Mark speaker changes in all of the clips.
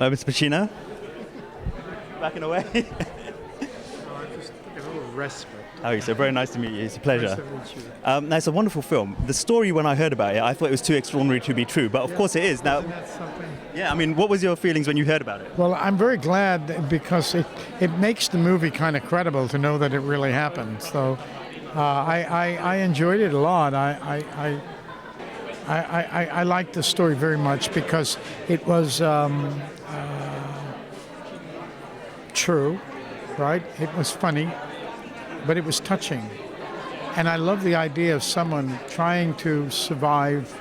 Speaker 1: Mr. Pacino. Backing away.
Speaker 2: I just took a little respite.
Speaker 1: Oh, so very nice to meet you. It's a pleasure.
Speaker 2: Nice to meet you.
Speaker 1: Now, it's a wonderful film. The story, when I heard about it, I thought it was too extraordinary to be true, but of course it is. Now,
Speaker 2: Isn't that something?
Speaker 1: yeah, I mean, what was your feelings when you heard about it?
Speaker 2: Well, I'm very glad because it makes the movie kind of credible to know that it really happened. So I enjoyed it a lot. I liked the story very much because it was true, right? It was funny, but it was touching. And I love the idea of someone trying to survive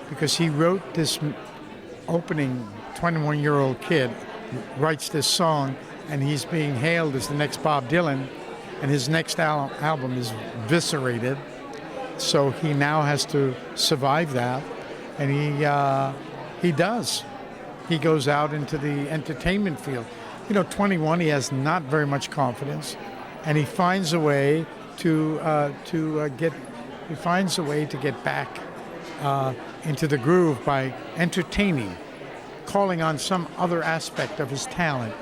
Speaker 2: because he wrote this opening 21-year-old kid writes this song and he's being hailed as the next Bob Dylan and his next album is eviscerated, so he now has to survive that, and he does. He goes out into the entertainment field. 21, he has not very much confidence, and he finds a way to get back into the groove by entertaining, calling on some other aspect of his talent,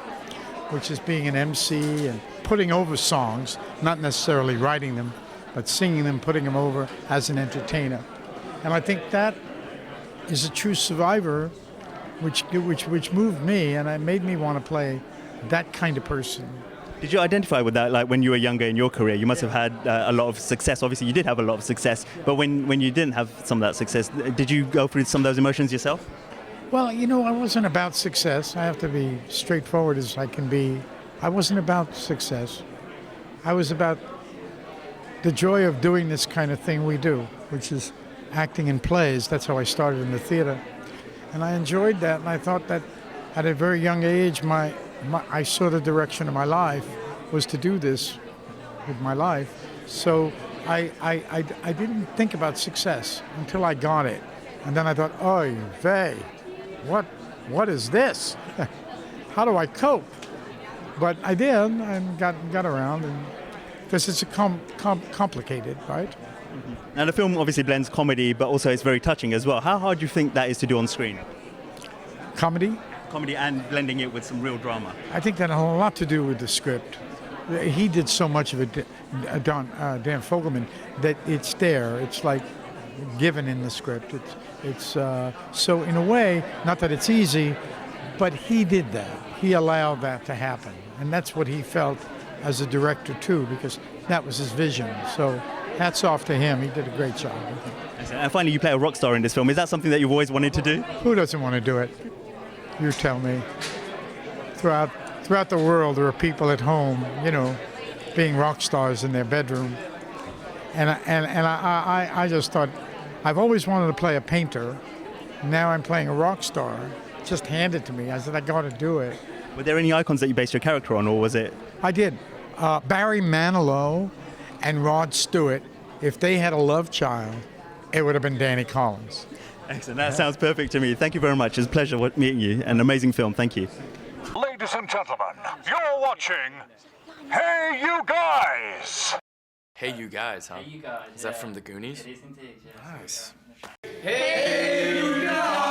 Speaker 2: which is being an MC and putting over songs, not necessarily writing them, but singing them, putting them over as an entertainer. And I think that is a true survivor, which moved me, and it made me want to play that kind of person.
Speaker 1: Did you identify with that, like when you were younger in your career? You must have had a lot of success. Obviously, you did have a lot of success, but when you didn't have some of that success, did you go through some of those emotions yourself?
Speaker 2: Well, I wasn't about success. I have to be straightforward as I can be. I wasn't about success. I was about the joy of doing this kind of thing we do, which is acting in plays. That's how I started in the theater. And I enjoyed that, and I thought that at a very young age, I saw the direction of my life was to do this with my life. So I didn't think about success until I got it. And then I thought, oy vey, what is this? How do I cope? But I did, and got around, and because it's complicated, right?
Speaker 1: Mm-hmm. Now the film obviously blends comedy, but also it's very touching as well. How hard do you think that is to do on screen?
Speaker 2: Comedy
Speaker 1: and blending it with some real drama.
Speaker 2: I think that had a lot to do with the script. He did so much of it, Dan Fogelman, that it's there. It's like given in the script. It's so in a way, not that it's easy, but he did that. He allowed that to happen, and that's what he felt as a director too, because that was his vision. So hats off to him. He did a great job.
Speaker 1: And finally, you play a rock star in this film. Is that something that you've always wanted to do?
Speaker 2: Who doesn't want to do it? You tell me. Throughout the world, there are people at home, being rock stars in their bedroom, and I just thought, I've always wanted to play a painter. Now I'm playing a rock star. Just hand it to me. I said, I got to do it.
Speaker 1: Were there any icons that you based your character on, or was it?
Speaker 2: I did. Barry Manilow and Rod Stewart, if they had a love child, it would have been Danny Collins.
Speaker 1: Excellent. That sounds perfect to me. Thank you very much. It's a pleasure meeting you. An amazing film. Thank you.
Speaker 3: Ladies and gentlemen, you're watching Hey You Guys!
Speaker 4: Hey You Guys, huh?
Speaker 5: Hey You Guys.
Speaker 4: Is that from the Goonies?
Speaker 5: It is indeed, yeah.
Speaker 4: Nice.
Speaker 5: Hey You Guys!